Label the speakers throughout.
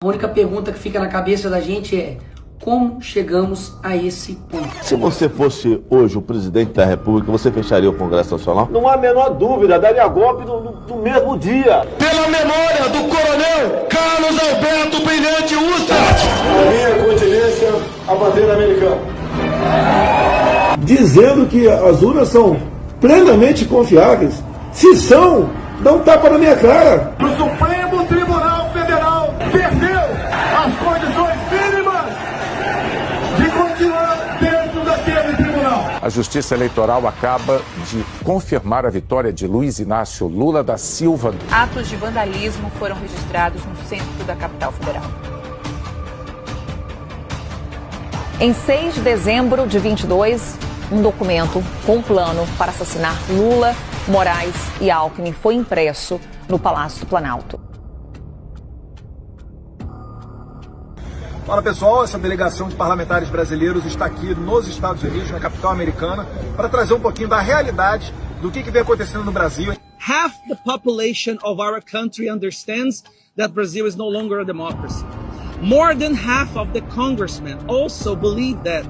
Speaker 1: A única pergunta que fica na cabeça da gente é: como chegamos a esse ponto?
Speaker 2: Se você fosse hoje o presidente da República, você fecharia o Congresso Nacional?
Speaker 3: Não há a menor dúvida, daria golpe no mesmo dia.
Speaker 4: Pela memória do coronel Carlos Alberto Brilhante Ustra.
Speaker 3: A minha continência, a bandeira americana. Dizendo que as urnas são plenamente confiáveis. Se são, dá um tapa na minha cara.
Speaker 5: O Supremo Tribunal Federal perdeu as condições mínimas de continuar dentro daquele tribunal.
Speaker 6: A Justiça Eleitoral acaba de confirmar a vitória de Luiz Inácio Lula da Silva.
Speaker 7: Atos de vandalismo foram registrados no centro da capital federal. Em 6 de dezembro de 22, um documento com um plano para assassinar Lula, Moraes e Alckmin foi impresso no Palácio do Planalto.
Speaker 8: Fala pessoal, essa delegação de parlamentares brasileiros está aqui nos Estados Unidos, na capital americana, para trazer um pouquinho da realidade do que vem acontecendo no Brasil.
Speaker 9: Half the population of our country understands that Brazil is no longer a democracy. More than half of the congressmen also believe that.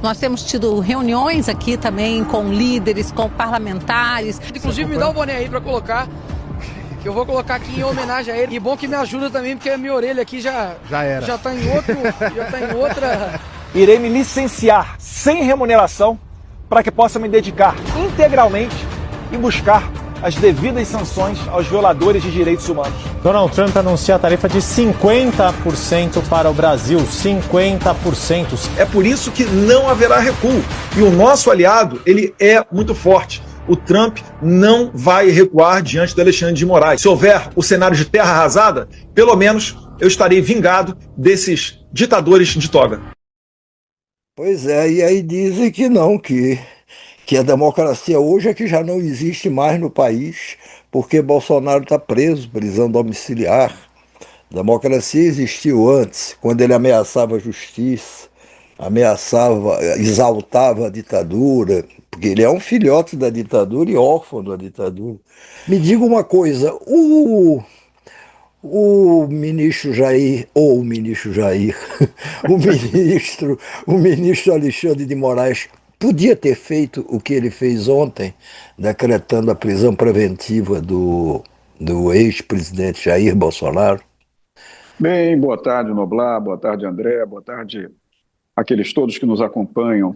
Speaker 10: Nós temos tido reuniões aqui também com líderes, com parlamentares.
Speaker 11: Inclusive me dá o boné aí para colocar, que eu vou colocar aqui em homenagem a ele. E bom que me ajuda também, porque a minha orelha aqui já era. Já tá em outra.
Speaker 8: Irei me licenciar sem remuneração para que possa me dedicar integralmente e buscar as devidas sanções aos violadores de direitos humanos.
Speaker 12: Donald Trump anuncia a tarifa de 50% para o Brasil, 50%.
Speaker 8: É por isso que não haverá recuo. E o nosso aliado, ele é muito forte. O Trump não vai recuar diante do Alexandre de Moraes. Se houver o cenário de terra arrasada, pelo menos eu estarei vingado desses ditadores de toga.
Speaker 13: Pois é, e aí dizem que não, que a democracia hoje é que já não existe mais no país, porque Bolsonaro está preso, prisão domiciliar. A democracia existiu antes, quando ele ameaçava a justiça, exaltava a ditadura, porque ele é um filhote da ditadura e órfão da ditadura. Me diga uma coisa, o ministro Jair, ou o ministro Jair, o ministro Alexandre de Moraes, podia ter feito o que ele fez ontem, decretando a prisão preventiva do ex-presidente Jair Bolsonaro?
Speaker 14: Bem, boa tarde, Noblar, boa tarde, André, boa tarde àqueles todos que nos acompanham.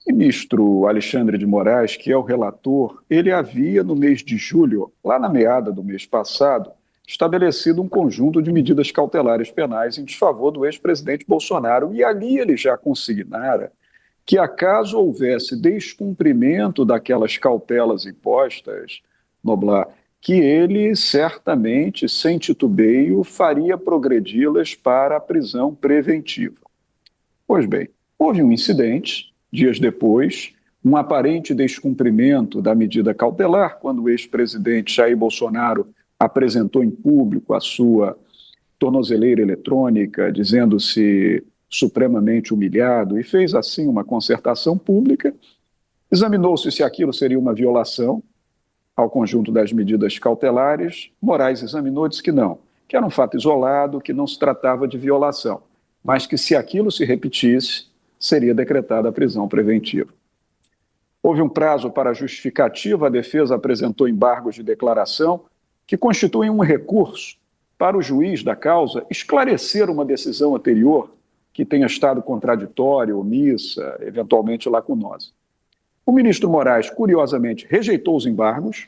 Speaker 14: Ministro Alexandre de Moraes, que é o relator, ele havia, no mês de julho, lá na meada do mês passado, estabelecido um conjunto de medidas cautelares penais em desfavor do ex-presidente Bolsonaro, e ali ele já consignara que, acaso houvesse descumprimento daquelas cautelas impostas, Noblar, que ele certamente, sem titubeio, faria progredi-las para a prisão preventiva. Pois bem, houve um incidente, dias depois, um aparente descumprimento da medida cautelar, quando o ex-presidente Jair Bolsonaro apresentou em público a sua tornozeleira eletrônica, dizendo-se supremamente humilhado, e fez assim uma concertação pública. Examinou-se se aquilo seria uma violação ao conjunto das medidas cautelares. Moraes examinou e disse que não, que era um fato isolado, que não se tratava de violação, mas que, se aquilo se repetisse, seria decretada a prisão preventiva. Houve um prazo para justificativa, a defesa apresentou embargos de declaração que constituem um recurso para o juiz da causa esclarecer uma decisão anterior que tenha estado contraditória, omissa, eventualmente lacunosa. O ministro Moraes, curiosamente, rejeitou os embargos,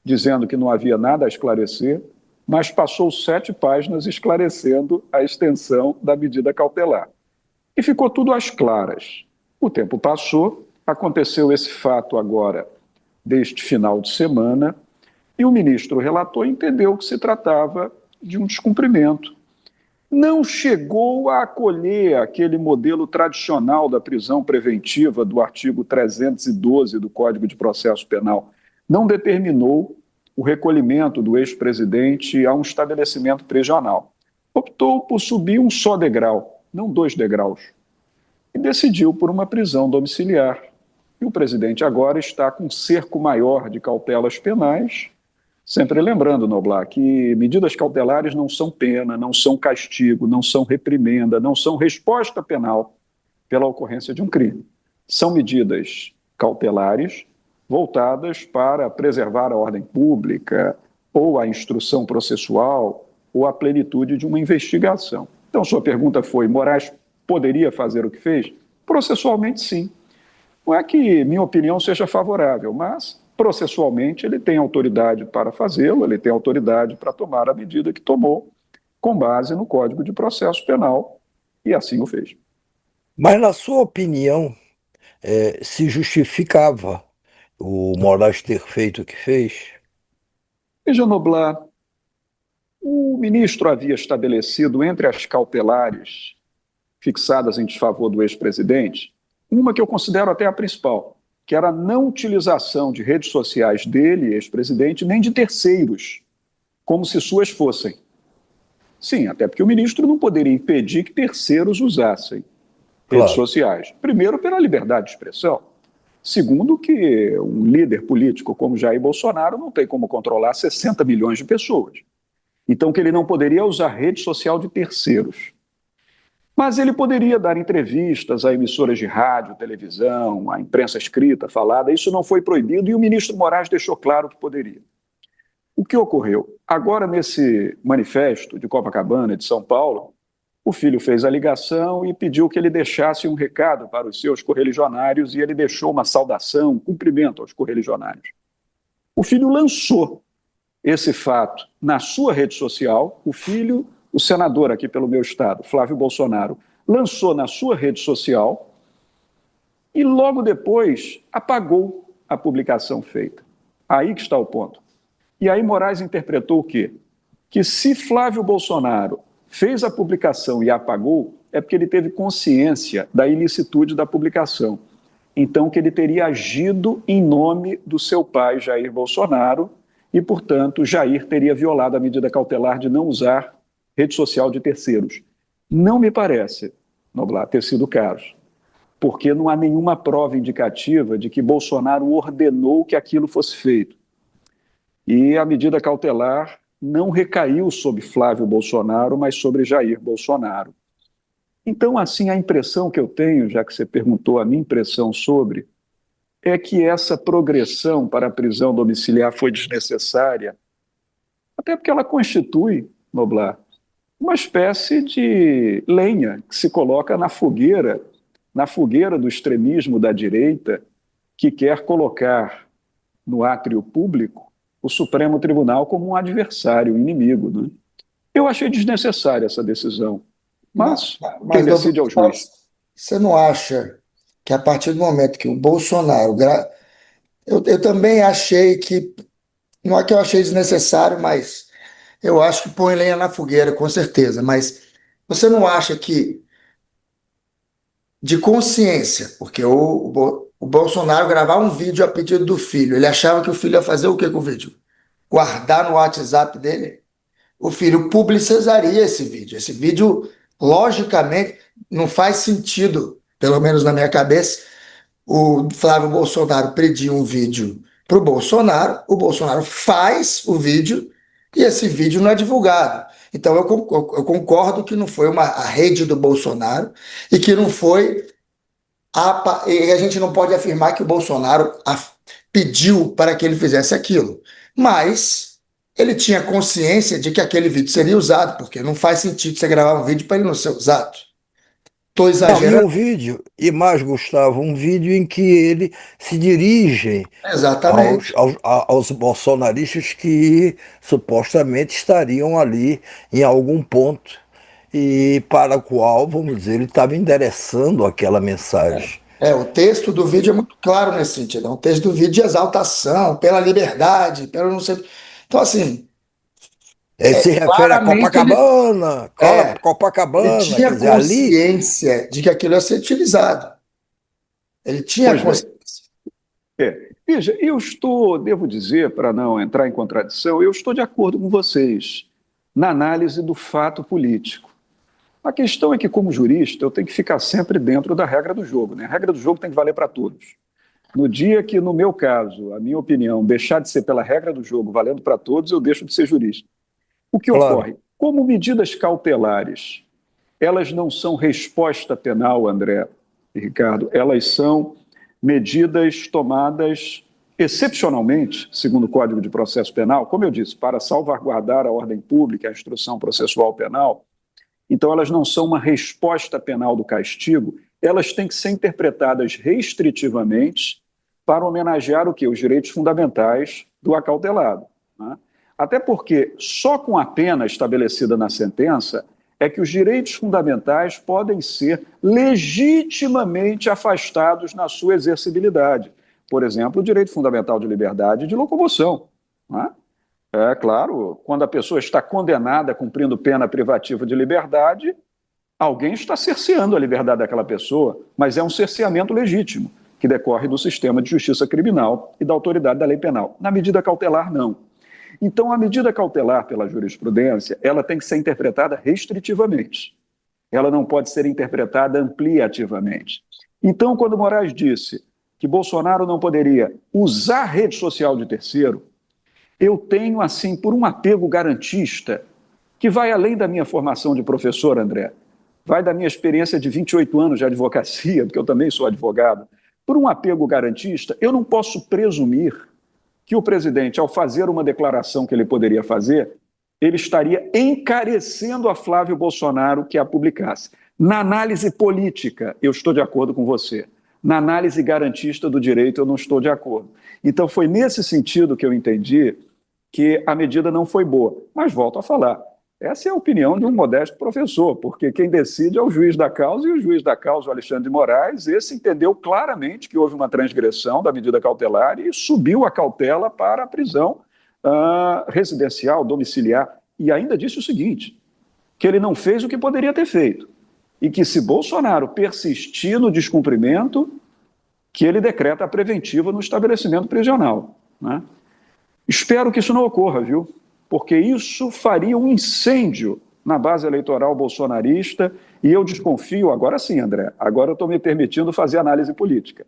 Speaker 14: dizendo que não havia nada a esclarecer, mas passou 7 páginas esclarecendo a extensão da medida cautelar. E ficou tudo às claras. O tempo passou, aconteceu esse fato agora, deste final de semana, e o ministro relator entendeu que se tratava de um descumprimento. Não chegou a acolher aquele modelo tradicional da prisão preventiva do artigo 312 do Código de Processo Penal. Não determinou o recolhimento do ex-presidente a um estabelecimento prisional. Optou por subir um só degrau, não 2 degraus, e decidiu por uma prisão domiciliar. E o presidente agora está com um cerco maior de cautelas penais, Sempre lembrando, Noblar, que medidas cautelares não são pena, não são castigo, não são reprimenda, não são resposta penal pela ocorrência de um crime. São medidas cautelares voltadas para preservar a ordem pública, ou a instrução processual, ou a plenitude de uma investigação. Então, sua pergunta foi: Moraes poderia fazer o que fez? Processualmente, sim. Não é que minha opinião seja favorável, mas processualmente ele tem autoridade para fazê-lo, ele tem autoridade para tomar a medida que tomou, com base no Código de Processo Penal, e assim o fez.
Speaker 13: Mas, na sua opinião, se justificava o Moraes ter feito o que fez?
Speaker 14: Veja, Noblar, o ministro havia estabelecido entre as cautelares fixadas em desfavor do ex-presidente, uma que eu considero até a principal, que era a não utilização de redes sociais dele, ex-presidente, nem de terceiros, como se suas fossem. Sim, até porque o ministro não poderia impedir que terceiros usassem redes sociais. Primeiro, pela liberdade de expressão. Segundo, que um líder político como Jair Bolsonaro não tem como controlar 60 milhões de pessoas. Então, que ele não poderia usar rede social de terceiros. Mas ele poderia dar entrevistas a emissoras de rádio, televisão, à imprensa escrita, falada. Isso não foi proibido e o ministro Moraes deixou claro que poderia. O que ocorreu? Agora, nesse manifesto de Copacabana, de São Paulo, o filho fez a ligação e pediu que ele deixasse um recado para os seus correligionários, e ele deixou uma saudação, um cumprimento aos correligionários. O filho lançou esse fato na sua rede social. O filho, o senador aqui pelo meu estado, Flávio Bolsonaro, lançou na sua rede social e logo depois apagou a publicação feita. Aí que está o ponto. E aí Moraes interpretou o quê? Que se Flávio Bolsonaro fez a publicação e apagou, é porque ele teve consciência da ilicitude da publicação. Então, que ele teria agido em nome do seu pai, Jair Bolsonaro, e, portanto, Jair teria violado a medida cautelar de não usar rede social de terceiros. Não me parece, Noblar, ter sido o caso, porque não há nenhuma prova indicativa de que Bolsonaro ordenou que aquilo fosse feito. E a medida cautelar não recaiu sobre Flávio Bolsonaro, mas sobre Jair Bolsonaro. Então, assim, a impressão que eu tenho, já que você perguntou a minha impressão sobre, é que essa progressão para a prisão domiciliar foi desnecessária, até porque ela constitui, Noblar, uma espécie de lenha que se coloca na fogueira do extremismo da direita, que quer colocar no átrio público o Supremo Tribunal como um adversário, um inimigo, né? Eu achei desnecessária essa decisão, mas quem decide é o juiz.
Speaker 15: Você não acha que a partir do momento que o Bolsonaro... Eu também achei que... Não é que eu achei desnecessário, mas eu acho que põe lenha na fogueira, com certeza. Mas você não acha que, de consciência, porque o Bolsonaro gravar um vídeo a pedido do filho, ele achava que o filho ia fazer o que com o vídeo? Guardar no WhatsApp dele? O filho publicizaria esse vídeo. Esse vídeo, logicamente, não faz sentido, pelo menos na minha cabeça, o Flávio Bolsonaro pedir um vídeo para o Bolsonaro faz o vídeo e esse vídeo não é divulgado. Então eu concordo que não foi a rede do Bolsonaro e que não foi... E a gente não pode afirmar que o Bolsonaro pediu para que ele fizesse aquilo. Mas ele tinha consciência de que aquele vídeo seria usado, porque não faz sentido você gravar um vídeo para ele não ser usado. Estou exagerando.
Speaker 13: Não, e um vídeo, e mais, Gustavo, um vídeo em que ele se dirige aos bolsonaristas que supostamente estariam ali em algum ponto e para o qual, vamos dizer, ele estava endereçando aquela mensagem.
Speaker 15: O texto do vídeo é muito claro nesse sentido. É um texto do vídeo de exaltação, pela liberdade, pelo não sei... Então, assim...
Speaker 13: Ele se refere a Copacabana, Copacabana.
Speaker 15: Ele tinha consciência de que aquilo ia ser utilizado. Ele tinha consciência.
Speaker 14: Veja, devo dizer, para não entrar em contradição, eu estou de acordo com vocês na análise do fato político. A questão é que, como jurista, eu tenho que ficar sempre dentro da regra do jogo, né? A regra do jogo tem que valer para todos. No dia que, no meu caso, a minha opinião deixar de ser pela regra do jogo, valendo para todos, eu deixo de ser jurista. O que ocorre? Como medidas cautelares, elas não são resposta penal, André e Ricardo, elas são medidas tomadas excepcionalmente, segundo o Código de Processo Penal, como eu disse, para salvaguardar a ordem pública, a instrução processual penal. Então, elas não são uma resposta penal do castigo, elas têm que ser interpretadas restritivamente para homenagear o quê? Os direitos fundamentais do acautelado, né? Até porque só com a pena estabelecida na sentença é que os direitos fundamentais podem ser legitimamente afastados na sua exercibilidade. Por exemplo, o direito fundamental de liberdade e de locomoção, né? É claro, quando a pessoa está condenada cumprindo pena privativa de liberdade, alguém está cerceando a liberdade daquela pessoa, mas é um cerceamento legítimo, que decorre do sistema de justiça criminal e da autoridade da lei penal. Na medida cautelar, não. Então, a medida cautelar pela jurisprudência, ela tem que ser interpretada restritivamente. Ela não pode ser interpretada ampliativamente. Então, quando Moraes disse que Bolsonaro não poderia usar rede social de terceiro, eu tenho, assim, por um apego garantista, que vai além da minha formação de professor, André, vai da minha experiência de 28 anos de advocacia, porque eu também sou advogado, por um apego garantista, eu não posso presumir que o presidente, ao fazer uma declaração que ele poderia fazer, ele estaria encarecendo a Flávio Bolsonaro que a publicasse. Na análise política, eu estou de acordo com você. Na análise garantista do direito, eu não estou de acordo. Então, foi nesse sentido que eu entendi que a medida não foi boa. Mas volto a falar, essa é a opinião de um modesto professor, porque quem decide é o juiz da causa, e o juiz da causa, o Alexandre de Moraes, esse entendeu claramente que houve uma transgressão da medida cautelar e subiu a cautela para a prisão residencial, domiciliar. E ainda disse o seguinte, que ele não fez o que poderia ter feito, e que se Bolsonaro persistir no descumprimento, que ele decreta a preventiva no estabelecimento prisional, né? Espero que isso não ocorra, viu? Porque isso faria um incêndio na base eleitoral bolsonarista e eu desconfio, agora sim, André, agora eu estou me permitindo fazer análise política.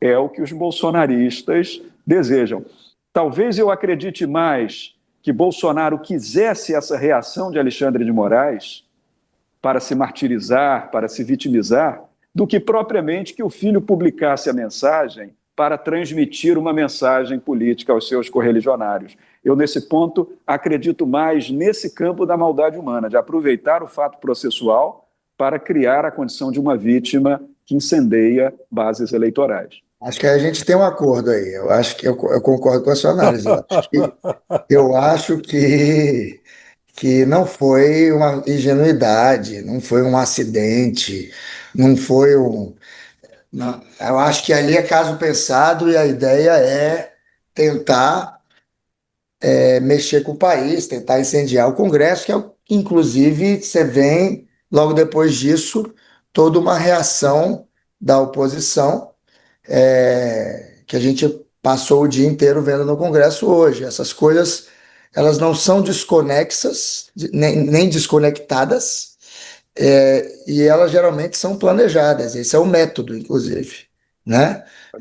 Speaker 14: É o que os bolsonaristas desejam. Talvez eu acredite mais que Bolsonaro quisesse essa reação de Alexandre de Moraes para se martirizar, para se vitimizar, do que propriamente que o filho publicasse a mensagem para transmitir uma mensagem política aos seus correligionários. Eu, nesse ponto, acredito mais nesse campo da maldade humana, de aproveitar o fato processual para criar a condição de uma vítima que incendeia bases eleitorais.
Speaker 15: Acho que a gente tem um acordo aí. Eu acho que eu concordo com a sua análise. Eu acho que não foi uma ingenuidade, não foi um acidente, não foi um... Não, eu acho que ali é caso pensado e a ideia é tentar mexer com o país, tentar incendiar o Congresso, que é o que, inclusive, você vê, logo depois disso, toda uma reação da oposição, que a gente passou o dia inteiro vendo no Congresso hoje. Essas coisas, elas não são desconexas, nem desconectadas, e elas geralmente são planejadas. Esse é o método, inclusive, né?